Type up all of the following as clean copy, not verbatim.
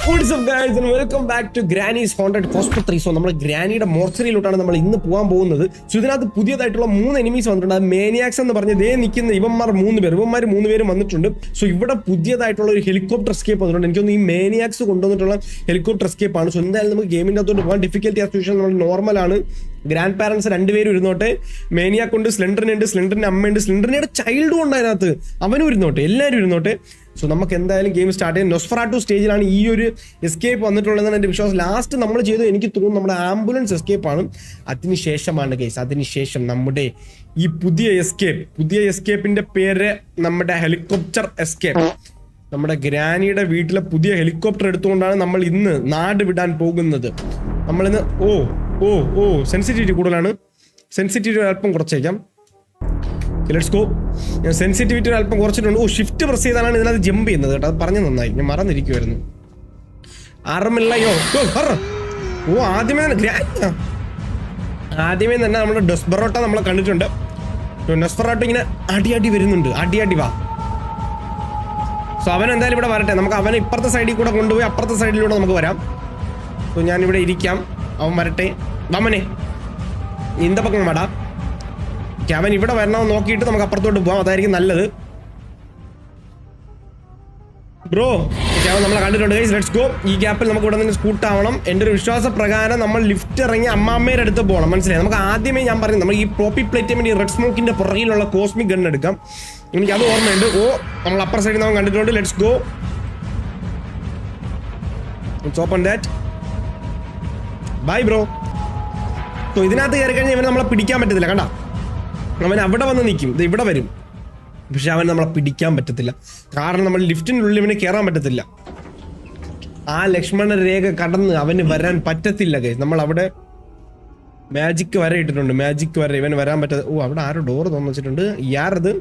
What's up guys and welcome back to Granny's Haunted Hospital. So നമ്മൾ ഗ്രാനിയുടെ മോർച്ചറിയിലോട്ടാണ് നമ്മൾ ഇന്ന് പോകാൻ പോകുന്നത്. സോ ഇതിനകത്ത് പുതിയതായിട്ടുള്ള 3 എനിമീസ് വന്നിട്ടുണ്ട്. അത് മേനിയാക്സ് എന്ന് പറഞ്ഞ് ദേ നിൽക്കുന്ന ഇവന്മാർ 3 പേര് വന്നിട്ടുണ്ട്. സോ ഇവിടെ പുതിയതായിട്ടുള്ള ഒരു ഹെലികോപ്റ്റർ എസ്കേപ്പ് വന്നിട്ടുണ്ട്. എനിക്കൊന്ന് ഈ മേനിയാക്സ് കൊണ്ടുവന്നിട്ടുള്ള ഹെലികോപ്റ്റർ എസ്കേപ്പ് ആണ്. സോ എന്തായാലും നമുക്ക് ഗെയിമിൻ്റെ അകത്തോട്ട് പോകാൻ ഡിഫിക്കൽട്ടി ആസ് യൂഷ്വൽ നമ്മൾ നോർമലാണ്. ഗ്രാൻഡ് പാരൻസ് 2 പേരും ഇരുന്നോട്ടെ. മേനിയാക്കുണ്ട്, സ്ലെൻഡറിനുണ്ട്, സ്ലെൻഡറിന്റെ അമ്മയുണ്ട്, സ്ലെൻഡറിന്റെ ചൈൽഡും ഉണ്ട് അതിനകത്ത്. അവനും ഇരുന്നോട്ടെ, എല്ലാവരും ഇരുന്നോട്ടെ. സോ നമുക്ക് എന്തായാലും ഗെയിം സ്റ്റാർട്ട് ചെയ്യാം. നൊസ്ഫറാട്ടു സ്റ്റേജിലാണ് ഈ ഒരു എസ്കേപ്പ് വന്നിട്ടുള്ളതെന്നാണ് എൻ്റെ വിശ്വാസം. ലാസ്റ്റ് നമ്മൾ ചെയ്തത് എനിക്ക് തോന്നുന്നു നമ്മുടെ ആംബുലൻസ് എസ്കേപ്പ് ആണ്. അതിനുശേഷമാണ് ഗൈസ്, അതിനുശേഷം നമ്മുടെ ഈ പുതിയ എസ്കേപ്പിന്റെ പേര് നമ്മുടെ ഹെലികോപ്റ്റർ എസ്കേപ്പ്. നമ്മുടെ ഗ്രാനിയുടെ വീട്ടിലെ പുതിയ ഹെലികോപ്റ്റർ എടുത്തുകൊണ്ടാണ് നമ്മൾ ഇന്ന് നാട് വിടാൻ പോകുന്നത്. നമ്മളിന്ന് സെൻസിറ്റിവിറ്റി കൂടുതലാണ്. സെൻസിറ്റിവിറ്റി അല്പം കുറച്ചേക്കാം. Let's go. ഞാൻ സെൻസിറ്റിവിറ്റി അല്പം കുറച്ചിട്ടുണ്ട്. ഷിഫ്റ്റ് പ്രസ് ചെയ്താലാണ് ഇതിനകത്ത് ജമ്പ് ചെയ്യുന്നത് കേട്ടോ. അത് പറഞ്ഞു നന്നായി, ഞാൻ മറന്നിരിക്കുമായിരുന്നു. ആർമില്ലയോ ആദ്യമേ തന്നെ നമ്മുടെ ഡെസ്പെറോട്ട നമ്മളെ കണ്ടിട്ടുണ്ട്. ഡെസ്പെറോട്ട ഇങ്ങനെ അടി വരുന്നുണ്ട്. അടി വാ. സോ അവൻ എന്തായാലും ഇവിടെ വരട്ടെ. നമുക്ക് അവനെ ഇപ്പുറത്തെ സൈഡിൽ കൂടെ കൊണ്ടുപോയി അപ്പുറത്തെ സൈഡിലൂടെ നമുക്ക് വരാം. സോ ഞാനിവിടെ ഇരിക്കാം, അവൻ വരട്ടെ. വമനെ ഇന്ത പക്കം വേടാ. അവൻ ഇവിടെ വരണമെന്ന് നോക്കിയിട്ട് നമുക്ക് അപ്പുറത്തോട്ട് പോകാം, അതായിരിക്കും നല്ലത്. ബ്രോ അവൻ നമ്മളെ കണ്ടിട്ടുണ്ട്. Let's go. ഈ ഗ്യാപ്പിൽ നമുക്ക് ഇവിടെ നിന്ന് സ്കൂട്ട് ആവണം. എൻ്റെ ഒരു വിശ്വാസപ്രകാരം നമ്മൾ ലിഫ്റ്റ് ഇറങ്ങി അമ്മാമ്മയുടെ അടുത്ത് പോകണം. മനസ്സിലായി? നമുക്ക് ആദ്യമേ ഞാൻ പറഞ്ഞു നമ്മൾ ഈ പോപ്പി പ്ലേറ്റ് റെഡ് സ്മോക്കിന്റെ പുറകിലുള്ള കോസ്മിക് ഗൺ എടുക്കാം. എനിക്ക് അത് ഓർമ്മയുണ്ട്. നമ്മൾ അപ്പർ സൈഡിൽ നമ്മൾ കണ്ടിട്ടുണ്ട്. Let's go. Let's open that. Bye bro. So ഇതിനകത്ത് കയറി കഴിഞ്ഞാൽ ഇവനെ നമ്മളെ പിടിക്കാൻ പറ്റത്തില്ല. കണ്ട, അവൻ അവിടെ വന്ന് നിൽക്കും, ഇത് ഇവിടെ വരും. പക്ഷെ അവൻ നമ്മളെ പിടിക്കാൻ പറ്റത്തില്ല, കാരണം നമ്മൾ ലിഫ്റ്റിനുള്ളിൽ ഇവന് കയറാൻ പറ്റത്തില്ല. ആ ലക്ഷ്മണ രേഖ കടന്ന് അവന് വരാൻ പറ്റത്തില്ല ഗൈസ്. നമ്മൾ അവിടെ മാജിക് വര ഇട്ടിട്ടുണ്ട്. മാജിക് വര ഇവന് വരാൻ പറ്റാതെ. അവിടെ ആരോ ഡോർ തുറന്നു വെച്ചിട്ടുണ്ട്. യാറത്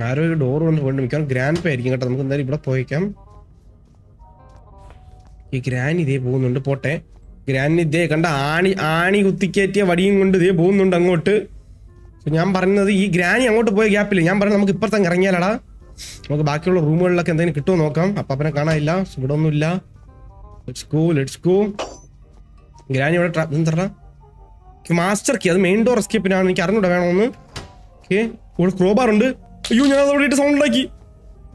ആരോ ഒരു ഡോർ കൊണ്ട് മിക്കവാറും ഗ്രാൻഡ് പേ ആയിരിക്കും കേട്ടോ. നമുക്ക് എന്തായാലും ഇവിടെ പോയേക്കാം. ഈ ഗ്രാൻഡ് ഇതേ പോകുന്നുണ്ട്. പോട്ടെ. ഗ്രാൻഡ് ഇതേ കണ്ട ആണി കുത്തിക്കയറ്റിയ വടിയും കൊണ്ട് ഇതേ പോകുന്നുണ്ട് അങ്ങോട്ട്. ഞാൻ പറയുന്നത് ഈ ഗ്രാനി അങ്ങോട്ട് പോയ ഗ്യാപ്പില്ല. ഞാൻ പറയുന്നത് നമുക്ക് ഇപ്പുറത്തെ ഇറങ്ങിയാലടാ, നമുക്ക് ബാക്കിയുള്ള റൂമുകളിലൊക്കെ എന്തെങ്കിലും കിട്ടുമോ നോക്കാം. അപ്പനെ കാണാനില്ല, ഇവിടെ ഒന്നുമില്ല. Let's go. ഗ്രാനി ഇവിടെ എന്താ മാസ്റ്റർ കീ, അത് മെയിൻ ഡോർ എസ്കേപ്പിനാണ്. എനിക്ക് അറിഞ്ഞൂടെ വേണമെന്ന്. ഓക്കെ, ഇവിടെ ക്രോബാർ ഉണ്ട്. അയ്യോ, ഞാൻ അതോടെ സൗണ്ട് ഉണ്ടാക്കി.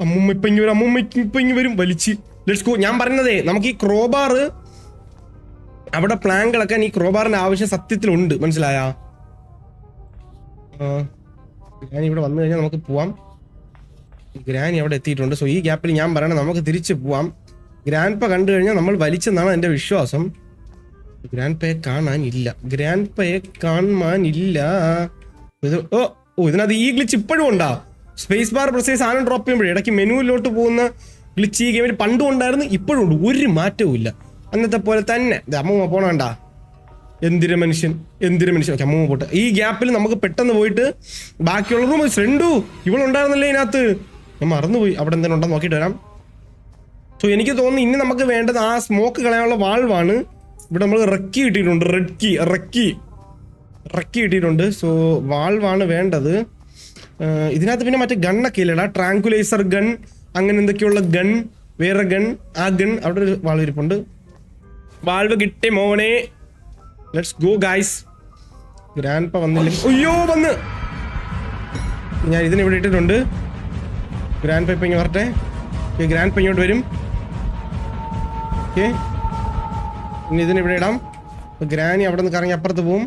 അമ്മൂമ്മ ഇപ്പൊ ഇങ്ങ് വരും വലിച്ച്. Let's go. ഞാൻ പറയുന്നതേ, നമുക്ക് ഈ ക്രോബാർ അവിടെ പ്ലാൻ കിളക്കാൻ ഈ ക്രോബാറിന്റെ ആവശ്യം സത്യത്തിലുണ്ട്, മനസ്സിലായാ? ഗ്രാനി ഇവിടെ വന്നു കഴിഞ്ഞാൽ നമുക്ക് പോവാം. ഗ്രാനി അവിടെ എത്തിയിട്ടുണ്ട്. സോ ഈ ഗ്യാപ്പിൽ ഞാൻ പറയണത് നമുക്ക് തിരിച്ച് പോവാം. ഗ്രാൻഡ് പ കണ്ടു കഴിഞ്ഞാൽ നമ്മൾ വലിച്ചെന്നാണ് എൻ്റെ വിശ്വാസം. ഗ്രാൻഡ് പയെ കാണാനില്ല. ഇതിനകത്ത് ഈ ഗ്ലിച്ച് ഇപ്പോഴും ഉണ്ടാ. സ്പേസ് ബാർ പ്രസ് ചെയ്ത് സാധനം ഡ്രോപ്പ് ചെയ്യുമ്പോഴേ ഇടയ്ക്ക് മെനുവിലോട്ട് പോകുന്ന ഗ്ലിച്ച് ഈ ഗെയിമിൽ പണ്ടും ഉണ്ടായിരുന്നു, ഇപ്പോഴും ഉണ്ട്. ഒരു മാറ്റവും ഇല്ല, അന്നത്തെ പോലെ തന്നെ. അമ്മൂമ്മ പോണണ്ട. എന്തിര മനുഷ്യൻ. ഓക്കെ, അമ്മൂമ്മ പോട്ടെ. ഈ ഗ്യാപ്പിൽ നമുക്ക് പെട്ടെന്ന് പോയിട്ട് ബാക്കിയുള്ള റൂം ഫ്രണ്ടു ഇവളുണ്ടായിരുന്നല്ലേ ഇതിനകത്ത്, ഞാൻ മറന്നുപോയി. അവിടെ എന്തെങ്കിലും ഉണ്ടോ നോക്കിയിട്ട് വരാം. സോ എനിക്ക് തോന്നുന്നു ഇനി നമുക്ക് വേണ്ടത് ആ സ്മോക്ക് കളയാനുള്ള വാൾവാണ്. ഇവിടെ നമ്മൾ റക്കി കിട്ടിയിട്ടുണ്ട്. റക്കി കിട്ടിയിട്ടുണ്ട്. സോ വാൾവാണ് വേണ്ടത്. ഇതിനകത്ത് പിന്നെ മറ്റേ ഗണ്ണൊക്കെ ഇല്ലടാ, ട്രാങ്കുലൈസർ ഗൺ അങ്ങനെ എന്തൊക്കെയുള്ള ഗൺ, വേറെ ഗൺ. ആ ഗൺ അവിടെ ഒരു വാൾവ് ഇരിപ്പുണ്ട്. വാൾവ് കിട്ടി മോനെ. Let's go guys. ഗ്രാൻഡ് പ വന്നില്ല. അയ്യോ വന്ന്. ഞാൻ ഇതിനെ ഇവിടെ ഇട്ടിട്ടുണ്ട്. ഗ്രാൻഡ് പ ഇപ്പൊ ഇങ്ങനെ വരട്ടെ. ഗ്രാൻഡ് പ ഇങ്ങോട്ട് വരും. ഓക്കെ, ഇനി ഇതിനെ ഇവിടെ ഇടാം. ഗ്രാനി അവിടെ നിന്ന് കറങ്ങി അപ്പുറത്ത് പോവും.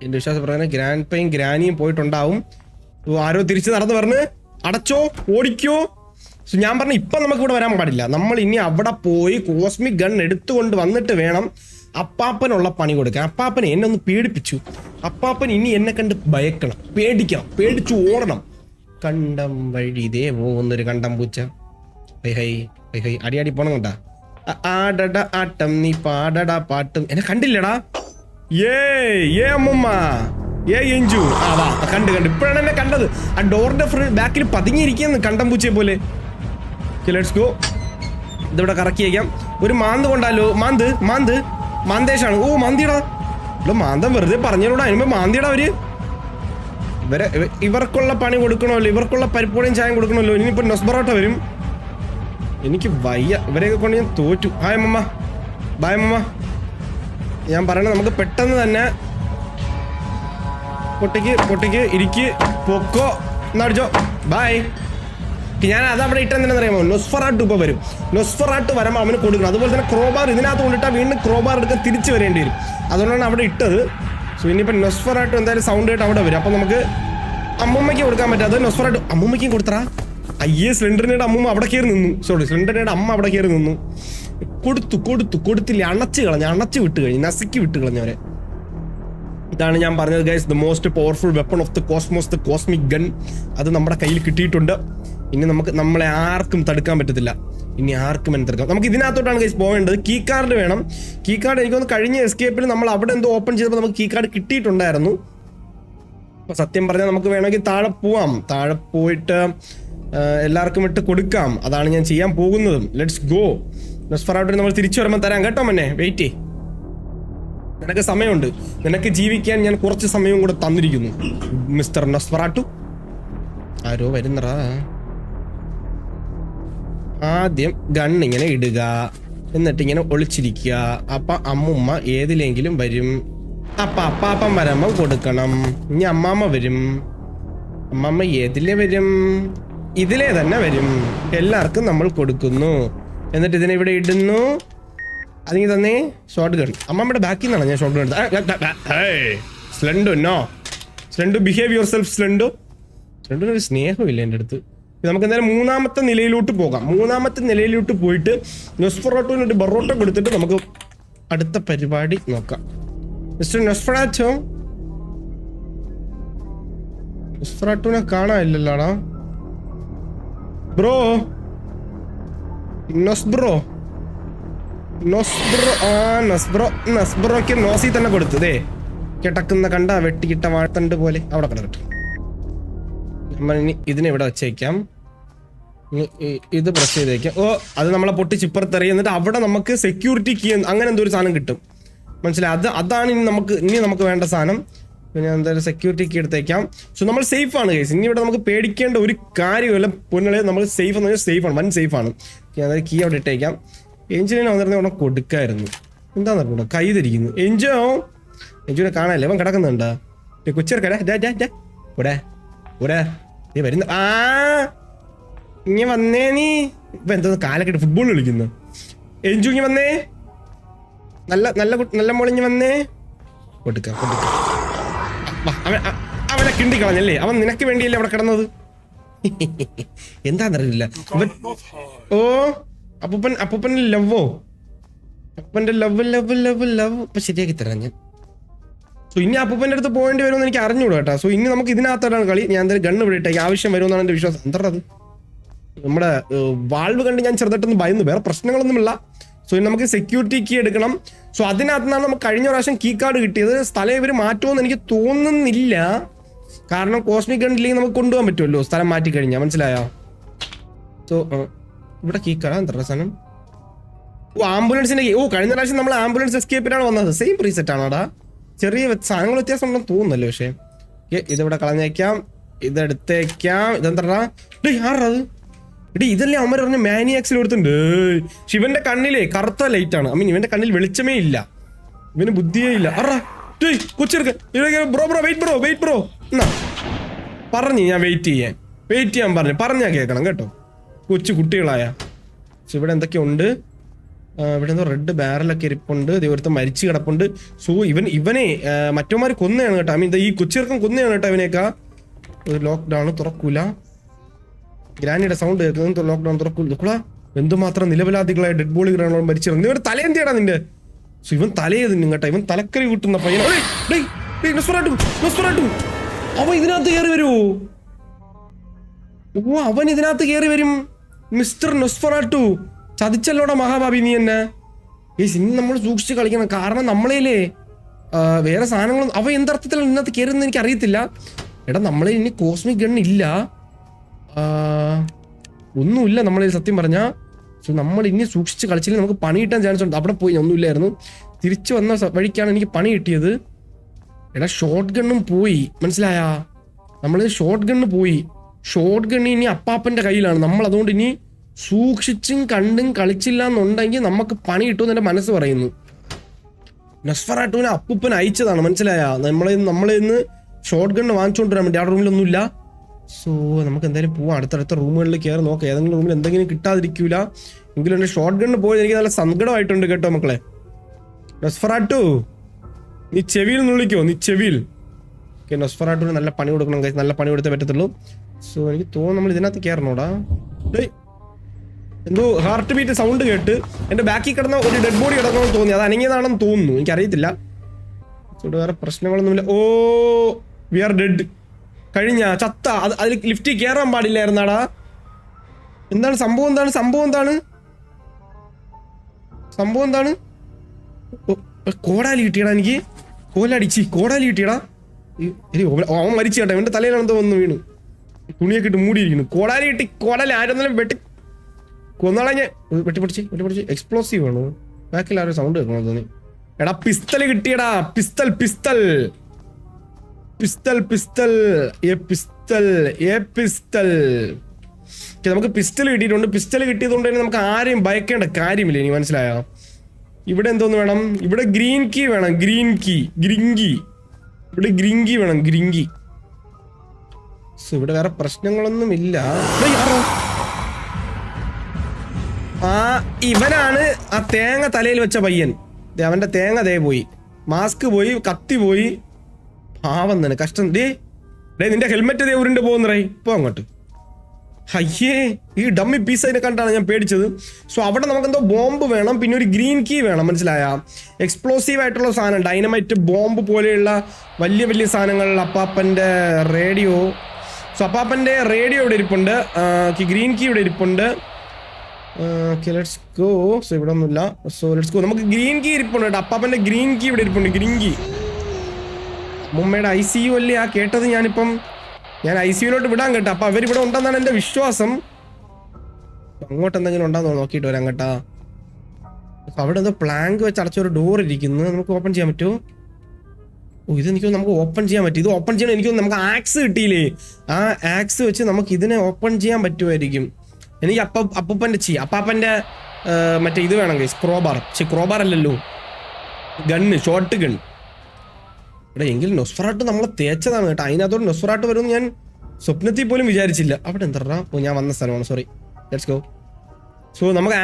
എന്റെ വിശ്വാസപ്രകാരം ഗ്രാൻഡ് പയും ഗ്രാനിയും പോയിട്ടുണ്ടാവും. ആരോ തിരിച്ച് നടന്ന് പറഞ്ഞ് അടച്ചോ ഓടിക്കോ. സോ ഞാൻ പറഞ്ഞു ഇപ്പം നമുക്ക് ഇവിടെ വരാൻ പാടില്ല. നമ്മൾ ഇനി അവിടെ പോയി കോസ്മിക് ഗൺ എടുത്തുകൊണ്ട് വന്നിട്ട് വേണം അപ്പാപ്പനുള്ള പണി കൊടുക്കാൻ. അപ്പാപ്പനെ എന്നെ ഒന്ന് പേടിപ്പിച്ചു. അപ്പാപ്പൻ ഇനി എന്നെ കണ്ട് ഭയക്കണം, പേടിച്ചു ഓടണം. കണ്ടം വഴി ഇതേ പോകുന്നൊരു കണ്ടം പൂച്ച. ഹൈ അടിയാടി പോണം കണ്ടാ. ആടട ആട്ടം നീ പാടട പാട്ടും. എന്നെ കണ്ടില്ലടാ. ഏ അമ്മൂമ്മ, എഞ്ചു. വാ, കണ്ട് ഇപ്പോഴാണ് എന്നെ കണ്ടത്. ആ ഡോറിന്റെ ബാക്കിൽ പതുങ്ങിയിരിക്കുന്നു കണ്ടം പൂച്ചയെ പോലെ. Let's go. ഇതിവിടെ കറക്കി വയ്ക്കാം. ഒരു മാന്ത് കൊണ്ടാലോ. മാന്തേഷാണ്. മാന്തിയടാ. ഇവിടെ മാന്തം വെറുതെ പറഞ്ഞോടാ. അതിനുമ്പോ മാന്തിയടാ അവര്. ഇവർക്കുള്ള പണി കൊടുക്കണമല്ലോ, ഇവർക്കുള്ള പരിപ്പോടെയും ചായം കൊടുക്കണമല്ലോ. ഇനിയിപ്പോൾ നൊസ്ബറോട്ട വരും. എനിക്ക് വയ്യ, ഇവരെയൊക്കെ കൊണ്ട് ഞാൻ തോറ്റു. ഹായ് മമ്മ, ബായ് മമ്മ. ഞാൻ പറയണത് നമുക്ക് പെട്ടെന്ന് തന്നെ പൊട്ടിക്ക് ഇരിക്ക് പൊക്കോ എന്നടിച്ചോ. ബായ്. ഞാൻ അതവിടെ ഇട്ടെന്തിനാന്ന് അറിയാമോ? നൊസ്ഫറാട്ട് ഇപ്പോൾ വരും. നൊസ്ഫറാട്ട് വരുമ്പോൾ അവന് കൊടുക്കണം. അതുപോലെ തന്നെ ക്രോബാർ ഇതിനകത്ത് കൊണ്ടിട്ടാൽ വീണ്ടും ക്രോബാർ എടുക്കാൻ തിരിച്ചു വരേണ്ടി വരും. അതുകൊണ്ടാണ് അവിടെ ഇട്ടത്. സോ ഇനിയിപ്പോൾ നൊസ്ഫറാട്ട് എന്തായാലും സൗണ്ട് ആയിട്ട് അവിടെ വരും. അപ്പം നമുക്ക് അമ്മൂമ്മയ്ക്ക് കൊടുക്കാൻ പറ്റാതെ നൊസ്ഫറാട്ട് അമ്മൂമ്മയ്ക്കും കൊടുത്തറാ. അയ്യേ, സ്ലെൻഡറിനയുടെ അമ്മൂമ്മ അവിടെ കയറി നിന്നു. സോറി, സ്ലെൻഡറിനയുടെ അമ്മ അവിടെ കയറി നിന്നു. കൊടുത്തില്ല, അണച്ചു വിട്ട് കഴിഞ്ഞു, നസുക്കി വിട്ട് കളഞ്ഞവരെ. ഇതാണ് ഞാൻ പറഞ്ഞത് guys, the most powerful weapon of the cosmos, the cosmic gun. അത് നമ്മുടെ കയ്യിൽ കിട്ടിയിട്ടുണ്ട്. ഇനി നമ്മളെ ആർക്കും തടുക്കാൻ പറ്റത്തില്ല. ഇനി ആർക്കും തടുക്കാം. നമുക്ക് ഇതിനകത്തോട്ടാണ് ഗൈസ് പോകേണ്ടത്. കീ കാർഡ് വേണം. കീ കാർഡ് എനിക്കൊന്ന് കഴിഞ്ഞ എസ്കേപ്പിൽ നമ്മൾ അവിടെ എന്തോ ഓപ്പൺ ചെയ്തപ്പോൾ നമുക്ക് കീ കാർഡ് കിട്ടിയിട്ടുണ്ടായിരുന്നു. അപ്പൊ സത്യം പറഞ്ഞാൽ നമുക്ക് വേണമെങ്കിൽ താഴെ പോവാം. താഴെ പോയിട്ട് എല്ലാവർക്കും ഇട്ട് കൊടുക്കാം. അതാണ് ഞാൻ ചെയ്യാൻ പോകുന്നതും. Let's go. നൊസ്ഫറാട്ടിന് നമ്മൾ തിരിച്ചു വരുമ്പോൾ തരാം കേട്ടോ. മന്നെ വെയിറ്റ്. നിനക്ക് സമയമുണ്ട്. നിനക്ക് ജീവിക്കാൻ ഞാൻ കുറച്ച് സമയവും കൂടെ തന്നിരിക്കുന്നു മിസ്റ്റർ നൊസ്ഫറാട്ടു. ആരോ വരുന്നറാ. ആദ്യം ഗണ്ണിങ്ങനെ ഇടുക, എന്നിട്ട് ഇങ്ങനെ ഒളിച്ചിരിക്കുക. അപ്പൊ അമ്മുമ്മ ഏതിലെങ്കിലും വരും. അപ്പൊ അപ്പാപ്പൻ വരുമ്പം കൊടുക്കണം. ഇനി അമ്മാമ്മ വരും. അമ്മാമ്മ ഏതിലെ വരും? ഇതിലേ തന്നെ വരും. എല്ലാവർക്കും നമ്മൾ കൊടുക്കുന്നു. എന്നിട്ട് ഇതിനെ ഇവിടെ ഇടുന്നു. അതിങ്ങി തന്നെ ഷോർട്ട് ഗൺ. അമ്മമ്മയുടെ ബാക്കിൽ നിന്നാണ് ഞാൻ ഷോർട്ട് ഗൺ എടുത്തത്. സ്ലെൻഡു നോ, സ്ലെൻഡു ബിഹേവ് യുവർ സെൽഫ്. സ്ലെൻഡുവിന് ഒരു സ്നേഹമില്ല എൻ്റെ അടുത്ത്. നമുക്ക് എന്തായാലും മൂന്നാമത്തെ നിലയിലോട്ട് പോകാം. മൂന്നാമത്തെ നിലയിലോട്ട് പോയിട്ട് നൊസ്ഫറാട്ടുവിന് ഒരു ബറോട്ട കൊടുത്തിട്ട് നമുക്ക് അടുത്ത പരിപാടി നോക്കാം. മിസ്റ്റർ നൊസ്ഫറാറ്റോ, നൊസ്ഫറാട്ടുവിനെ കാണാനില്ലല്ലോടാ. ബ്രോ, നൊസ്ബ്രോക്ക് നോസി തന്നെ കൊടുത്തതേ. കിടക്കുന്ന കണ്ട വെട്ടിക്കിട്ട വാഴത്തണ്ട് പോലെ അവിടെ കിടക്കട്ടെ. നമ്മൾ ഇനി ഇതിനെ ഇവിടെ വെച്ചേക്കാം. ഇത് പ്രസ് ചെയ്തേക്കാം. ഓ, അത് നമ്മളെ പൊട്ടിച്ചിപ്പുറത്തെറിയ. എന്നിട്ട് അവിടെ നമുക്ക് സെക്യൂരിറ്റി കീ അങ്ങനെ എന്തോ ഒരു സാധനം കിട്ടും. മനസ്സിലായി? അതാണ് ഇനി നമുക്ക് വേണ്ട സാധനം. പിന്നെ എന്തായാലും സെക്യൂരിറ്റി കീ എടുത്തേക്കാം. സോ നമ്മൾ സേഫ് ആണ് കേസ്. ഇനി ഇവിടെ നമുക്ക് പേടിക്കേണ്ട ഒരു കാര്യമല്ല പൊന്നുകളെ. നമ്മൾ സേഫ് എന്ന് പറഞ്ഞാൽ സേഫ് ആണ്, വൻ സേഫ് ആണ്. അതായത് കീ അവിടെ ഇട്ടേക്കാം. എഞ്ചിനെ വന്നിരുന്ന അവിടെ കൊടുക്കായിരുന്നു. എന്താന്ന് പറഞ്ഞോ കൈ തിരിക്കുന്നു. എഞ്ചിനെ കാണാനല്ലേ അവൻ കിടക്കുന്നുണ്ടാ. കൊച്ചിറക്കട വരുന്ന. ഇങ്ങനെ വന്നേ നീ. ഇപ്പൊ എന്താ കാലൊക്കെ ഫുട്ബോൾ കളിക്കുന്നു. എഞ്ചു ഇങ്ങനെ വന്നേ. നല്ല മോളിഞ്ഞ് വന്നേ. കൊടുക്കാം. അവനെ കിണ്ടി കളഞ്ഞല്ലേ. അവൻ നിനക്ക് വേണ്ടിയല്ലേ അവിടെ കിടന്നത്. എന്താന്നറിയില്ല. ഓ, അപ്പൂപ്പൻ്റെ ലവ്വോ? അപ്പൂപ്പൻ്റെ ലവ് ഇപ്പൊ ശരിയാക്കി തരാം ഞാൻ. സോ ഇനി അപ്പൂപ്പൻ്റെ അടുത്ത് പോകേണ്ടി വരുമെന്ന് എനിക്ക് അറിഞ്ഞൂടാ കേട്ടോ. സോ ഇനി നമുക്ക് ഇതിനകത്താണ് കളി. ഞാൻ എന്തായാലും ഗണ്ണ് വിടട്ടെ. ആവശ്യം വരുമെന്നാണ് എൻ്റെ വിശ്വാസം. എന്താ അത്? നമ്മുടെ വാൾവ് കണ്ട് ഞാൻ ചെറുതായിട്ടൊന്ന് ഭയന്നു. വേറെ പ്രശ്നങ്ങളൊന്നുമില്ല. സോ ഇനി നമുക്ക് സെക്യൂരിറ്റി കീ എടുക്കണം. സോ അതിനകത്ത് നിന്നാണ് നമുക്ക് കഴിഞ്ഞ പ്രാവശ്യം കീ കാർഡ് കിട്ടിയത്. സ്ഥലം ഇവർ മാറ്റുമെന്ന് എനിക്ക് തോന്നുന്നില്ല. കാരണം കോസ്മിക് ഗണ്ണിലേക്ക് നമുക്ക് കൊണ്ടുപോകാൻ പറ്റുമല്ലോ സ്ഥലം മാറ്റി കഴിഞ്ഞാൽ. മനസ്സിലായോ? സോ ഇവിടെ കീ കാർഡ് എന്താ സാധനം? ആംബുലൻസിന്റെ കീ. കഴിഞ്ഞ പ്രാവശ്യം നമ്മൾ ആംബുലൻസ് എസ്കേപ്പിനാണ് വന്നത്. സെയിം പ്രീസെറ്റ് ആണോടാ? ചെറിയ സാധനങ്ങൾ വ്യത്യാസം ഉണ്ടെന്ന് തോന്നുന്നല്ലോ. പക്ഷേ ഇതിവിടെ കളഞ്ഞേക്കാം. ഇതെടുത്തേക്കാം. ഇതെന്താ ആറത്? ഇതല്ലേ അമ്മ പറഞ്ഞ മാനിയാക്സിൽ കൊടുത്തിട്ടുണ്ട്. ശിവന്റെ കണ്ണിലെ കറുത്ത ലൈറ്റ് ആണ്. ഇവന്റെ കണ്ണിൽ വെളിച്ചമേ ഇല്ല. ഇവന് ബുദ്ധിയേ ഇല്ല. വെയിറ്റ് ബ്രോ എന്നാ പറഞ്ഞു. ഞാൻ വെയിറ്റ് ചെയ്യാൻ പറഞ്ഞാ കേൾക്കണം കേട്ടോ. കൊച്ചു കുട്ടികളായ. ഇവിടെ എന്തൊക്കെയുണ്ട്? ഇവിടെ എന്തോ റെഡ് ബാരലൊക്കെ ഇരിപ്പുണ്ട്. ഇവിടുത്തെ മരിച്ചു കിടപ്പുണ്ട്. സോ ഇവനെ മറ്റവന്മാർ കൊന്നയാണ് കേട്ടോ. ഈ കൊച്ചിറക്കം കൊന്നയാണ് കേട്ടോ. ഇവനേക്കാ ഒരു ലോക്ക്ഡൌൺ തുറക്കൂല. ഗ്രാനിയുടെ സൗണ്ട് കേൾക്കുന്നത്. ലോക്ക്ഡൌൺ തുറക്കൂല. എന്തുമാത്രം നിലവിലാദികളായ ഡെഡ് ബോഡികളാണ് മരിച്ചിറങ്ങുന്നത്. ഇവരുടെ തലയെന്തിയാടാ നിന്റെ? സോ ഇവൻ തലയെ തിന്നും കേട്ടോ. ഇവൻ തലക്കറി കൂട്ടുന്ന പയ്യനാണ്. അവൻ ഇതിനകത്ത് കയറി വരുമോ? ഓ, അവൻ ഇതിനകത്ത് കയറി വരും. മിസ്റ്റർ നൊസ്ഫറാട്ടു, ചതിച്ചല്ലോടാ മഹാഭാവി നീ എന്നെ. ഇനി നമ്മൾ സൂക്ഷിച്ച് കളിക്കണം. കാരണം നമ്മളേലേ വേറെ സാധനങ്ങൾ അവ എന്തർത്ഥത്തിലാണ് ഇതിനകത്ത് കയറുന്നത് എനിക്ക് അറിയത്തില്ല. എടാ, നമ്മളെ ഇനി കോസ്മിക് ഗൺ ഇല്ല, ഒന്നുമില്ല നമ്മളെ സത്യം പറഞ്ഞാ. സോ നമ്മൾ ഇനി സൂക്ഷിച്ച് കളിച്ചില്ലെങ്കിൽ നമുക്ക് പണി കിട്ടാൻ ചാൻസ് ഉണ്ട്. അവിടെ പോയി ഒന്നുമില്ലായിരുന്നു. തിരിച്ചു വന്ന വഴിക്കാണ് എനിക്ക് പണി കിട്ടിയത്. എടാ, ഷോർട്ട് ഗണ്ണും പോയി. മനസ്സിലായാ? നമ്മൾ ഷോർട്ട് ഗണ്ണ് പോയി. ഷോർട്ട് ഗണ്ണ് ഇനി അപ്പാപ്പന്റെ കയ്യിലാണ്. നമ്മൾ അതുകൊണ്ട് ഇനി സൂക്ഷിച്ചും കണ്ടും കളിച്ചില്ല എന്നുണ്ടെങ്കിൽ നമുക്ക് പണി കിട്ടുമെന്ന് എൻ്റെ മനസ്സ് പറയുന്നു. നസ്ഫറാട്ടുവിനെ അപ്പൂപ്പൻ അയച്ചതാണ്, മനസ്സിലായ? നമ്മളെ ഇന്ന് ഷോർട്ട് ഗണ്ണ് വാങ്ങിച്ചുകൊണ്ട് വരാൻ വേണ്ടി. ആ റൂമിലൊന്നുമില്ല. സോ നമുക്ക് എന്തായാലും പോവാം, അടുത്തടുത്ത റൂമുകളിൽ കയറി നോക്കാം. ഏതെങ്കിലും റൂമിൽ എന്തെങ്കിലും കിട്ടാതിരിക്കൂല എങ്കിലും എൻ്റെ ഷോർട്ട് ഗണ്ണ് പോയത് എനിക്ക് നല്ല സങ്കടമായിട്ടുണ്ട് കേട്ടോ മക്കളെ. നസ്ഫറാട്ടു, നീ ചെവിയിൽ നിളിക്കോ, നീ ചെവിയിൽ. ഓക്കെ, നസ്ഫറാട്ടുവിന് നല്ല പണി കൊടുക്കണം, നല്ല പണി കൊടുത്തേ പറ്റത്തുള്ളൂ. സോ എനിക്ക് തോന്നുന്നു നമ്മൾ ഇതിനകത്ത് കയറണോടാ. എന്തോ ഹാർട്ട് ബീറ്റ് സൗണ്ട് കേട്ട് എൻ്റെ ബാക്കിൽ കിടന്ന ഒരു ഡെഡ് ബോഡി കിടക്കണമെന്ന് തോന്നി. അത് അനങ്ങിയതാണെന്ന് തോന്നുന്നു, എനിക്കറിയത്തില്ല. വേറെ പ്രശ്നങ്ങളൊന്നുമില്ല. ഓ, വി ആർ ഡെഡ്. കഴിഞ്ഞ ചത്ത. അതിൽ ലിഫ്റ്റിൽ കയറാൻ പാടില്ലായിരുന്നാടാ. എന്താണ് സംഭവം? എന്താണ് കോടാലി കിട്ടിയടാ എനിക്ക്. കോടാലി കിട്ടിയടാ. അവൻ മരിച്ചു കേട്ടോ, എന്റെ തലയിലാണെന്തോ വന്ന് വീണു. തുണിയൊക്കെ ഇട്ട് മൂടിയിരിക്കുന്നു. കോടാലി കിട്ടി. കോടാലി ആരെന്നാലും വെട്ടി കൊന്നാളെ ഞാൻ. വെട്ടിപ്പിടിച്ച് എക്സ്പ്ലോസീവ് ആണോ? ബാക്കിൽ ആരും സൗണ്ട് കേൾക്കണോ തോന്നി. എടാ പിസ്റ്റൽ കിട്ടിയടാ. പിസ്റ്റൽ. നമുക്ക് പിസ്റ്റൽ കിട്ടിയിട്ടുണ്ട്. പിസ്റ്റൽ കിട്ടിയതുകൊണ്ട് തന്നെ നമുക്ക് ആരെയും ഭയക്കേണ്ട കാര്യമില്ല. ഇനി മനസ്സിലായോ? ഇവിടെ എന്തോന്ന് വേണം? ഇവിടെ ഗ്രീൻ കീ വേണം. ഇവിടെ ഗ്രീൻ കീ വേണം. സോ ഇവിടെ വേറെ പ്രശ്നങ്ങളൊന്നും ഇല്ല. ഇവനാണ് ആ തേങ്ങ തലയിൽ വെച്ച പയ്യൻ. അവന്റെ തേങ്ങ ദേ പോയി, മാസ്ക് പോയി, കത്തി പോയി. പാവം തന്നെ, കഷ്ടം. ഡേ നിന്റെ ഹെൽമെറ്റ് ദേ ഉരുണ്ട് പോകുന്നറേ. ഇപ്പൊ അങ്ങോട്ട്. അയ്യേ, ഈ ഡമ്മി പീസ് അതിനെ കണ്ടാണ് ഞാൻ പേടിച്ചത്. സോ അവിടെ നമുക്ക് എന്തോ ബോംബ് വേണം, പിന്നെ ഒരു ഗ്രീൻ കീ വേണം, മനസ്സിലായ? എക്സ്പ്ലോസീവ് ആയിട്ടുള്ള സാധനം, ഡൈനമൈറ്റ്, ബോംബ് പോലെയുള്ള വലിയ സാധനങ്ങൾ. അപ്പാപ്പന്റെ റേഡിയോ. സോ അപ്പാപ്പന്റെ റേഡിയോ ഇവിടെ ഇരിപ്പുണ്ട്. ഗ്രീൻ കീ ഇവിടെ ഇരിപ്പുണ്ട്. Okay, let's go. സോ ഇവിടെ ഒന്നുമില്ല. So let's go. നമുക്ക് ഗ്രീൻ കീ ഇരിപ്പുണ്ട് കേട്ടോ. അപ്പാപ്പന്റെ ഗ്രീൻ കീ ഇവിടെ ഇരിപ്പുണ്ട്. Green key. മുമ്മയുടെ ICU അല്ലേ ആ കേട്ടത്? ഞാൻ ICUലോട്ട് വിടാൻ കേട്ടോ. അപ്പൊ അവരിവിടെ ഉണ്ടെന്നാണ് എന്റെ വിശ്വാസം. അങ്ങോട്ട് എന്തെങ്കിലും ഉണ്ടാകുന്നോ നോക്കിയിട്ട് വരാം കേട്ടാ. അപ്പൊ അവിടെ എന്തോ പ്ലാങ്ക് വെച്ച് അടച്ചൊരു ഡോർ ഇരിക്കുന്നു. നമുക്ക് ഓപ്പൺ ചെയ്യാൻ പറ്റുമോ? ഓ, ഇത് എനിക്ക് നമുക്ക് ഓപ്പൺ ചെയ്യാൻ പറ്റും. ഇത് ഓപ്പൺ ചെയ്യണം. എനിക്ക് നമുക്ക് ആക്സ് കിട്ടിയില്ലേ? ആ ആക്സ് വെച്ച് നമുക്ക് ഇതിനെ ഓപ്പൺ ചെയ്യാൻ പറ്റുമായിരിക്കും. എനിക്ക് അപ്പാപ്പന്റെ മറ്റേ ഇത് വേണം ഗൈസ്. ക്രോബാർ അല്ലല്ലോ, ഗണ്ണ്, ഷോർട്ട് ഗൺ. ഇവിടെ എങ്കിലും നൊസ്ഫറാട്ട് നമ്മളെ തേച്ചതാണ് കേട്ടോ. അതിനകത്തോട് നൊസ്ഫറാട്ട് വരുമെന്ന് ഞാൻ സ്വപ്നത്തിൽ പോലും വിചാരിച്ചില്ല. അവിടെ എന്താ? ഓ, ഞാൻ വന്ന സ്ഥലമാണ്, സോറി. Let's go. സോ നമുക്ക്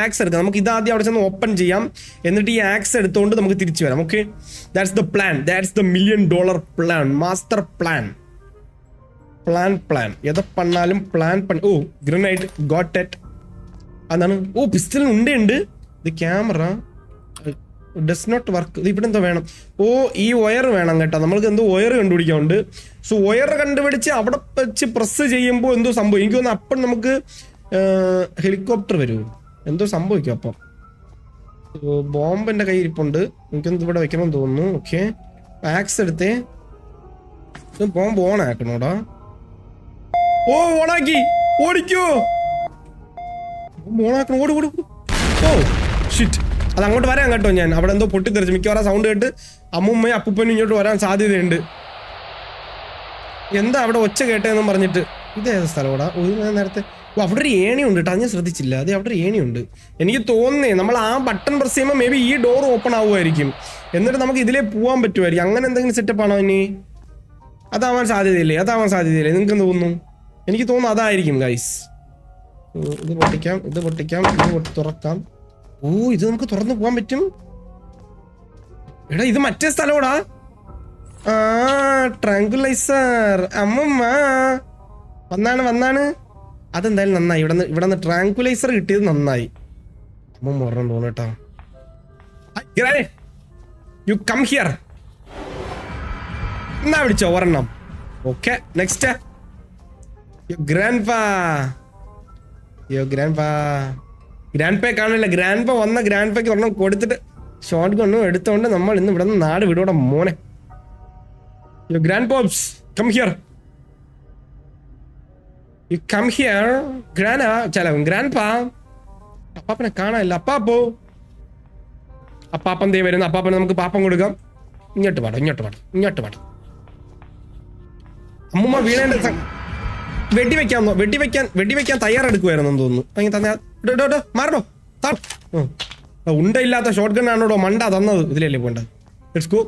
ആക്സ് എടുക്കാം. നമുക്ക് ഇതാദ്യം അവിടെ ചെന്ന് ഓപ്പൺ ചെയ്യാം, എന്നിട്ട് ഈ ആക്സ് എടുത്തുകൊണ്ട് നമുക്ക് തിരിച്ചു വരാം. Okay, that's the plan. That's the $1 million plan, master plan. എത് പണ്ണാലും പ്ലാൻ. ഓ, ഗ്രനൈഡ് ഗോട്ട് ഇറ്റ്. അതാണ്. ഓ, പിസ്റ്റലിന് ഉണ്ട്. ഇത് ക്യാമറ ഡസ് നോട്ട് വർക്ക്. ഇവിടെ എന്തോ വേണം. ഓ, ഈ വയർ വേണം കേട്ടോ. നമ്മൾക്ക് എന്തോ വയർ കണ്ടുപിടിക്കാനുണ്ട്. സോ വയർ കണ്ടുപിടിച്ച് അവിടെ വെച്ച് പ്രസ് ചെയ്യുമ്പോൾ എന്തോ സംഭവം. എനിക്ക് തോന്നുന്നു അപ്പം നമുക്ക് ഹെലികോപ്റ്റർ വരുമോ എന്തോ സംഭവിക്കും. അപ്പം ബോംബ് എൻ്റെ കയ്യിൽ ഇരിപ്പുണ്ട്. എനിക്കൊന്ന് ഇവിടെ വെക്കണമെന്ന് തോന്നുന്നു. ഓക്കെ, ആക്സ് എടുത്തേ. ബോംബ് ഓൺ ആക്കണോടാ. ഓ, ഓണാക്കി. ഓടിക്കോ, ഓണാക്കണം. ഓട്. ഓ ഷിറ്റ്, അത് അങ്ങോട്ട് വരാൻ കേട്ടോ. ഞാൻ അവിടെ എന്തോ പൊട്ടിത്തെറിച്ചു. മിക്കവാറും സൗണ്ട് കേട്ട് അമ്മുമ്മയും അപ്പൂപ്പനും ഇങ്ങോട്ട് വരാൻ സാധ്യതയുണ്ട്. എന്താ അവിടെ ഒച്ച കേട്ടതെന്നും പറഞ്ഞിട്ട്. ഇതേത് സ്ഥലമാടാ? ഒരു നേരത്തെ അവിടെ ഒരു ഏണിയുണ്ട് കേട്ടോ. അത് ഞാൻ ശ്രദ്ധിച്ചില്ല. അതെ, അവിടെ ഒരു ഏണിയുണ്ട്. എനിക്ക് തോന്നുന്നേ നമ്മൾ ആ ബട്ടൺ പ്രസ് ചെയ്യുമ്പോൾ മേ ബി ഈ ഡോർ ഓപ്പൺ ആവുമായിരിക്കും. എന്നിട്ട് നമുക്ക് ഇതിലേ പോകാൻ പറ്റുമായിരിക്കും. അങ്ങനെ എന്തെങ്കിലും സെറ്റപ്പ് ആണോ ഇനി? അതാവാൻ സാധ്യതയില്ലേ? നിങ്ങൾക്ക് എന്ത് തോന്നുന്നു? എനിക്ക് തോന്നുന്നു അതായിരിക്കും ഗൈസ്. ഇത് പൊട്ടിക്കാം, ഇത് തുറക്കാം. ഓ, ഇത് നമുക്ക് തുറന്നു പോകാൻ പറ്റും. എടാ, ഇത് മറ്റേ സ്ഥലമാടാ. ട്രാങ്കുലൈസർ. അമ്മമ്മ വന്നാണ്. അതെന്തായാലും നന്നായി. ഇവിടെ ട്രാങ്കുലൈസർ കിട്ടിയത് നന്നായി. അമ്മമ്മ ഒരെണ്ണം തോന്നട്ടോ. U come here. എന്നാ വിളിച്ചോ ഒരെണ്ണം. Okay, next. ഗ്രാൻഡ്പേ കാണില്ല. ഗ്രാൻഡ്പ വന്ന ഗ്രാൻഡ്പയ്ക്ക് ഒരെണ്ണം കൊടുത്തിട്ട് ഷോർട്ട് ഗണ്ണും എടുത്തോണ്ട് നമ്മൾ ഇന്ന് ഇവിടെ നിന്ന് നാട് വിടൂടെ മോനെ. Grandpops, come here. You come here. Grandpa. അപ്പാപ്പനെ കാണാനില്ല. അപ്പാപ്പൻ ദേ വരുന്നു. അപ്പാപ്പനെ നമുക്ക് പാപ്പം കൊടുക്കാം. ഇങ്ങോട്ട് പാടും. അമ്മൂമ്മ വീണേന്റെ വെടിവെക്കാൻ തയ്യാറെടുക്കുമായിരുന്നു തോന്നുന്നു. മാറണോ ഉണ്ടയില്ലാത്ത ഷോട്ട് ഗൺ ആണോടോ മണ്ട തന്നത്. ഇതിലല്ലേ പോണ്ട. Let's go.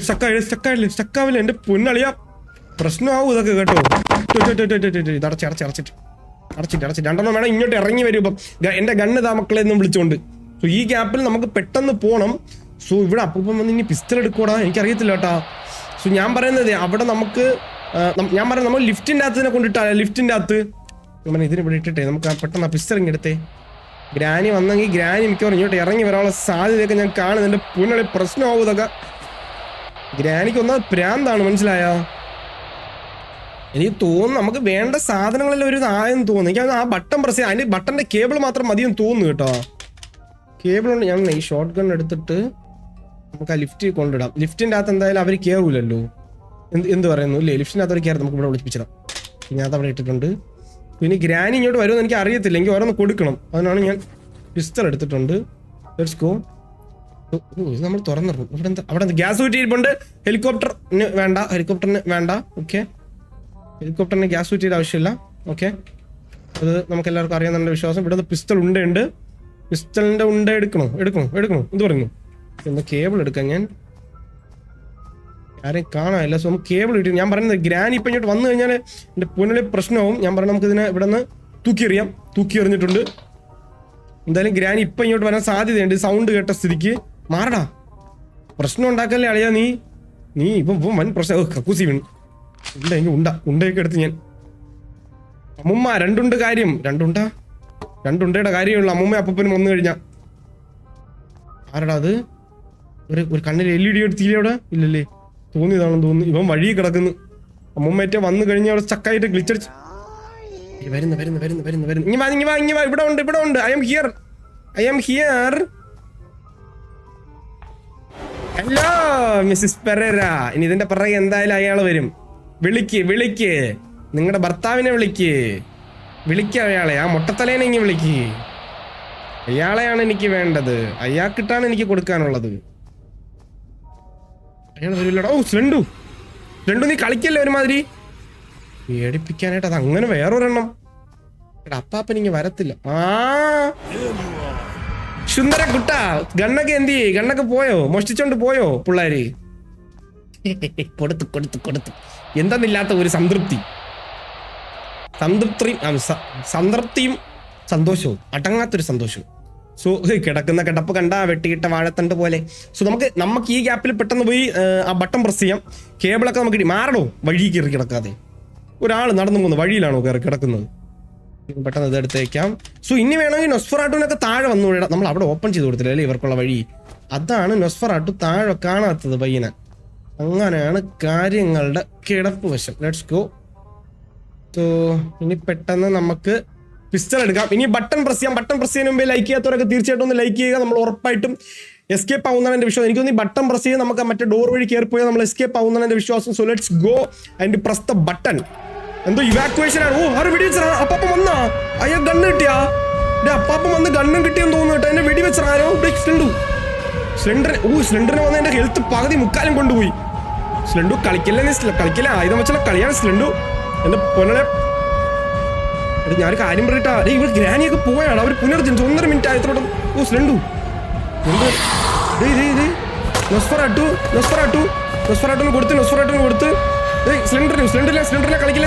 സ്റ്റക്കാവില്ല എന്റെ പൊന്നളിയാ. പ്രശ്നമാവും ഇതൊക്കെ കേട്ടോ. അടച്ചിട്ട് രണ്ടെണ്ണം വേണം ഇങ്ങോട്ട് ഇറങ്ങി വരും. ഇപ്പം എന്റെ ഗണ്ണ് താ മക്കളെ എന്നും വിളിച്ചോണ്ട്. സോ ഈ ഗ്യാപ്പിൽ നമുക്ക് പെട്ടെന്ന് പോണം. സോ ഇവിടെ അപ്പം വന്ന് ഇനി പിസ്റ്റൾ എടുക്കൂടാ എനിക്കറിയത്തില്ല കേട്ടാ. സോ ഞാൻ പറയുന്നത് അവിടെ നമുക്ക് ഞാൻ പറയുന്നത് നമ്മൾ ലിഫ്റ്റിന്റെ അകത്ത് കൊണ്ടിട്ടാ. ലിഫ്റ്റിന്റെ അകത്ത് ഇതിന് ഇവിടെ ഇട്ടിട്ടേ നമുക്ക് പെട്ടെന്ന് ആ പിസ്റ്റൾ ഇങ്ങെടുത്തേ. ഗ്രാനി വന്നെങ്കിൽ ഗ്രാനി മിക്കവാറും ഇങ്ങോട്ട് ഇറങ്ങി വരാനുള്ള സാധ്യതയൊക്കെ ഞാൻ കാണുന്നു. എന്റെ പുനളി പ്രശ്നമാവും ഇതൊക്കെ. ഗ്രാനിക്ക് ഒന്നാമത് പ്രാന്താണ്, മനസ്സിലായോ? എനിക്ക് തോന്നുന്നു നമുക്ക് വേണ്ട സാധനങ്ങളെല്ലാം ഒരു ആയെന്ന് തോന്നുന്നു. എനിക്ക് ആ ബട്ടൺ പ്രസ് ചെയ്യാം. അതിന്റെ ബട്ടന്റെ കേബിൾ മാത്രം മതിയെന്ന് തോന്നുന്നു കേട്ടോ. കേബിൾ കൊണ്ട് ഞാൻ ഈ ഷോട്ട് ഗൺ എടുത്തിട്ട് നമുക്ക് ആ ലിഫ്റ്റിൽ കൊണ്ടിടാം. ലിഫ്റ്റിന്റെ അകത്ത് എന്തായാലും അവർ കയറൂലല്ലോ. എന്ത് പറയുന്നു ഇല്ലേ? ലിഫ്റ്റിന്റെ അകത്ത് കയറി നമുക്ക് ഇവിടെ വിളിപ്പിച്ചിടാം. ഞാൻ അവിടെ ഇട്ടിട്ടുണ്ട്. പിന്നെ ഗ്രാനി ഇങ്ങോട്ട് വരുമെന്ന് എനിക്ക് അറിയത്തില്ല. എനിക്ക് ഓരോന്ന് കൊടുക്കണം. അതിനാണ് ഞാൻ പിസ്റ്റൾ എടുത്തിട്ടുണ്ട്. Let's go. ഇത് നമ്മൾ തുറന്നിടും. ഇവിടെ എന്താ അവിടെ ഗ്യാസ് കുറ്റിയിരിപ്പുണ്ട്. ഹെലികോപ്റ്ററിന് വേണ്ട. ഓക്കെ, ഹെലികോപ്റ്ററിന് ഗ്യാസ് കുറ്റിയുടെ ആവശ്യമില്ല. ഓക്കെ, അത് നമുക്ക് എല്ലാവർക്കും അറിയാമെന്നുള്ള വിശ്വാസം. ഇവിടെ പിസ്റ്റൾ ഉണ്ട്. പിസ്റ്റളിന്റെ ഉണ്ട എടുക്കണോ? എന്ത് പറയുന്നു? ഒന്ന് കേബിൾ എടുക്കാം. ഞാൻ ആരെയും കാണാനില്ല. സോ നമുക്ക് കേബിൾ കിട്ടി. ഞാൻ പറയുന്നത് ഗ്രാനി ഇപ്പം ഇങ്ങോട്ട് വന്നു കഴിഞ്ഞാൽ എൻ്റെ പുനലി പ്രശ്നവും. ഞാൻ പറഞ്ഞ നമുക്ക് ഇതിനെ ഇവിടെ നിന്ന് തൂക്കി എറിഞ്ഞിട്ടുണ്ട്. എന്തായാലും ഗ്രാനി ഇപ്പം ഇങ്ങോട്ട് വരാൻ സാധ്യതയുണ്ട്. സൗണ്ട് കേട്ട സ്ഥിതിക്ക് മാറടാ. പ്രശ്നം ഉണ്ടാക്കല്ലേ അളിയാ നീ ഇപ്പം വൻ പ്രശ്നം. കക്കൂസി വീണ് ഉണ്ടയൊക്കെ എടുത്ത് ഞാൻ അമ്മുമ്മ രണ്ടുണ്ടയുടെ കാര്യമുള്ളൂ. അമ്മുമ്മ അപ്പനും വന്നു കഴിഞ്ഞാ ആരടാ അത്? ഒരു കണ്ണിൽ LED എടുത്തില്ലേ അവിടെ? ഇല്ലല്ലേ, തോന്നിയതാണെന്ന് തോന്നുന്നു. ഇവൻ വഴി കിടക്കുന്നു. അമ്മുമ്മേറ്റ വന്നു കഴിഞ്ഞ അവിടെ സ്റ്റക്കായിട്ട് ഗ്ലിച്ചടിച്ച് വരുന്നു. ഇങ്ങ വാ. ഇവിടെ ഉണ്ട്. I'm here. Hello Mrs Pereira. ഇനി ഇതിന്റെ പിറകെ എന്തായാലും അയാൾ വരും. വിളിക്ക് നിങ്ങളുടെ ഭർത്താവിനെ വിളിക്ക അയാളെ. ആ മുട്ടത്തലേനെ ഇങ്ങ് വിളിക്ക്. അയാളെയാണ് എനിക്ക് വേണ്ടത്. അയാൾക്കിട്ടാണ് എനിക്ക് കൊടുക്കാനുള്ളത്. അയാൾ വരില്ലടാ. ഓ സ്ലെണ്ടു നീ കളിക്കല്ലേ ഒരുമാതിരി പേടിപ്പിക്കാനായിട്ട്. അത് അങ്ങനെ വേറൊരെണ്ണം. അപ്പാപ്പൻ ഇങ്ങ് വരത്തില്ല. സുന്ദര കുട്ടാ, ഗണ്ണൊക്കെ എന്ത് ചെയ്യേ? ഗണ്ണൊക്കെ പോയോ? മോഷ്ടിച്ചോണ്ട് പോയോ പിള്ളേര്? കൊടുത്തു എന്തെന്നില്ലാത്ത ഒരു സംതൃപ്തിയും സന്തോഷവും അടങ്ങാത്തൊരു സന്തോഷവും. സോ കിടക്കുന്ന കിടപ്പ് കണ്ട വെട്ടിയിട്ട വാഴത്തണ്ട് പോലെ. സോ നമുക്ക് ഈ ഗ്യാപ്പിൽ പെട്ടെന്ന് പോയി ആ ബട്ടൺ പ്രസ് ചെയ്യാം. കേബിളൊക്കെ നമുക്ക് മാറണോ? വഴി കയറി കിടക്കാതെ. ഒരാൾ നടന്നു പോകുന്നു വഴിയിലാണോ കയറി കിടക്കുന്നത്? പെട്ടെന്ന് ഇതെടുത്ത് വയ്ക്കാം. സോ ഇനി വേണമെങ്കിൽ നൊസ്ഫെറാട്ടുവിനൊക്കെ താഴെ വന്നു വിടാം. നമ്മൾ അവിടെ ഓപ്പൺ ചെയ്ത് കൊടുത്തില്ല അല്ലേ ഇവർക്കുള്ള വഴി? അതാണ് നൊസ്ഫെറാട്ടു താഴെ കാണാത്തത് പയ്യനെ. അങ്ങനെയാണ് കാര്യങ്ങളുടെ കിടപ്പ് വശം. Let's go. സോ ഇനി പെട്ടെന്ന് നമുക്ക് പിസ്റ്റൾ എടുക്കാം. ഇനി ബട്ടൺ പ്രസ് ചെയ്യാം. ബട്ടൺ പ്രസ് ചെയ്യുന്ന മുമ്പേ ലൈക്ക് ചെയ്യാത്തവരൊക്കെ തീർച്ചയായിട്ടും ഒന്ന് ലൈക്ക് ചെയ്യുക. നമ്മൾ ഉറപ്പായിട്ടും എസ്കേപ്പ് ആവുന്നതാണ് എൻ്റെ വിശ്വാസം. എനിക്കൊന്ന് ഈ ബട്ടൺ പ്രസ് ചെയ്ത് നമുക്ക് മറ്റേ ഡോർ വഴി കയറിപ്പോയാൽ നമ്മൾ എസ്കേപ്പ് ആവുന്നതാണ് എൻ്റെ വിശ്വാസം. So let's go and press the button. എന്തോ ഇവാക്യുവേഷൻ ആണ്. ആര് വെടിവെച്ചാ? അപ്പാപ്പ വന്നാ? അയ്യോ ഗണ്ണ് കിട്ടിയാ? അപ്പാപ്പ വന്ന് ഗണ്ണും കിട്ടിയെന്ന് തോന്നുന്നു കേട്ടോ. എന്നെ വെടിവെച്ചാരോ? സ്ലെണ്ടറിന് വന്ന എന്റെ ഹെൽത്ത് പകുതി മുക്കാലും കൊണ്ടുപോയി. സ്ലെണ്ടു കളിക്കല്ലേ ആയുധം വെച്ചുള്ള കളിയാണ് സ്ലെണ്ടു. എന്റെ പൊന്നലെ ഞാനൊരു കാര്യം പറയട്ടാ. ഇവർ ഗ്രാനിയൊക്കെ പോയാണ്. അവർ പുനർജനിച്ചു 1.5 മിനിറ്റ് ആയത്തോട്ടും. സ്ലെണ്ടു നൊസ്ഫെറാട്ടുവിന് കൊടുത്ത് സ്ലെണ്ടറിനെ കളിക്കില്ല.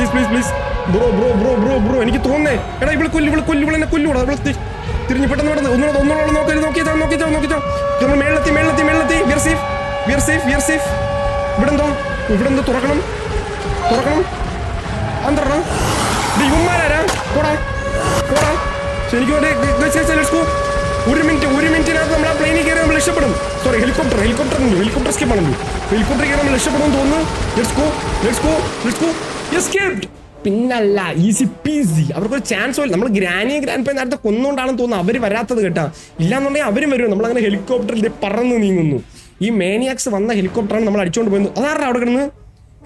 പ്ലീസ് ബ്രോ എനിക്ക് തോന്നേ. എടാ ഇവളെ കൊല്ലൂടാ. ഇവളെ തിരിഞ്ഞു പെട്ടെന്ന് ഒന്നോളം നോക്കിച്ചോ. മേളത്തി. We are safe. ഇവിടെ എന്തോ തുറക്കണം. അന്തരണം ഇവന്മാരാ. പോടാ. ശരിക്കും ഒരു മിനിറ്റിനകത്ത് നമ്മൾ ആ പ്ലെയിനിൽ കയറി നമ്മൾ രക്ഷപ്പെടും. സോറി ഹെലികോപ്റ്റർ സ്കിപ്പ് ആണല്ലോ. ഹെലികോപ്റ്റർ കയറി നമ്മൾ രക്ഷപ്പെടും തോന്നുന്നു. Let's go. Escaped. പിന്നല്ല, ഈസി പീസി. അവർക്കൊരു ചാൻസ് പോലും. നമ്മൾ ഗ്രാൻഡ് നേരത്തെ കൊന്നുകൊണ്ടാണെന്ന് തോന്നുന്നു അവർ വരാത്തത് കേട്ടാ. ഇല്ലാന്നുണ്ടെങ്കിൽ അവരും വരും. നമ്മളങ്ങനെ ഹെലികോപ്റ്ററിൽ പറന്ന് നീങ്ങുന്നു. ഈ മേനിയാക്സ് വന്ന ഹെലികോപ്റ്ററാണ് നമ്മൾ അടിച്ചോണ്ട് പോയത്. അതാരാ അവിടെ കിടന്ന്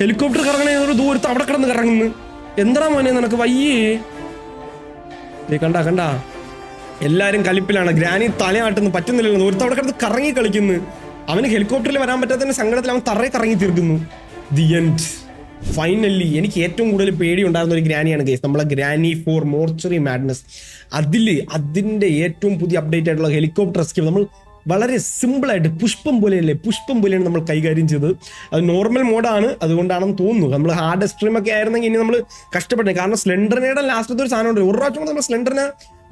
ഹെലികോപ്റ്റർ കറങ്ങണ ഒരു ദൂരത്ത് അവിടെ കിടന്ന് കറങ്ങുന്നു? എന്താ മോനെ നിനക്ക് വയ്യേ? കണ്ട എല്ലാരും കലിപ്പിലാണ്. ഗ്രാനി തലയാട്ടുന്നു, പറ്റുന്നില്ലല്ലോ. ദൂരത്ത് അവിടെ കിടന്ന് കറങ്ങി കളിക്കുന്നു. അവന് ഹെലികോപ്റ്ററിൽ വരാൻ പറ്റാത്തതിന്റെ സങ്കടത്തിൽ അവൻ തറയെ കറങ്ങി തീർക്കുന്നു. The end. ഫൈനലി എനിക്ക് ഏറ്റവും കൂടുതൽ പേടി ഉണ്ടായിരുന്ന ഒരു ഗ്രാനിയാണ് ഗൈസ്, നമ്മളെ ഗ്രാനി 4 മോർച്ചറി മാഡ്നസ്. അതിൻ്റെ ഏറ്റവും പുതിയ അപ്ഡേറ്റ് ആയിട്ടുള്ള ഹെലികോപ്റ്റർ എസ്കേപ്പ് നമ്മൾ വളരെ സിമ്പിളായിട്ട് പുഷ്പം പോലെയാണ് നമ്മൾ കൈകാര്യം ചെയ്തത്. അത് നോർമൽ മോഡാണ്, അതുകൊണ്ടാണെന്ന് തോന്നുന്നു. നമ്മൾ ഹാർഡ് എക്സ്ട്രീം ഒക്കെ ആയിരുന്നെങ്കിൽ ഇനി നമ്മൾ കഷ്ടപ്പെട്ടത്. കാരണം സ്ലെൻഡറിനയുടെ ലാസ്റ്റത്തെ ഒരു സാധനം ഉണ്ട്, ഒരു പ്രാവശ്യം നമ്മൾ സ്ലെൻഡറിനെ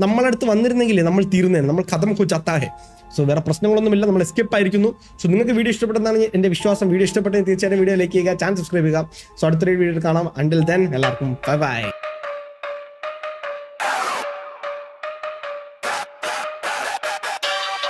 നമ്മളടുത്ത് വന്നിരുന്നെങ്കിൽ നമ്മൾ തീർന്നേനെ, നമ്മൾ കഥം കൊച്ചാത്താഹേ. സോ വേറെ പ്രശ്നങ്ങളൊന്നുമില്ല, നമ്മൾ എസ്കേപ്പ് ആയിരിക്കുന്നു. സോ നിങ്ങൾക്ക് വീഡിയോ ഇഷ്ടപ്പെട്ടെന്നാണ് എൻ്റെ വിശ്വാസം. വീഡിയോ ഇഷ്ടപ്പെട്ടെങ്കിൽ തീർച്ചയായിട്ടും വീഡിയോ ലൈക്ക് ചെയ്യുക, ചാനൽ സബ്സ്ക്രൈബ് ചെയ്യുക. സോ അടുത്തൊരു വീഡിയോ കാണാം. അണ്ടിൽ ദെൻ എല്ലാവർക്കും ബൈ ബൈ.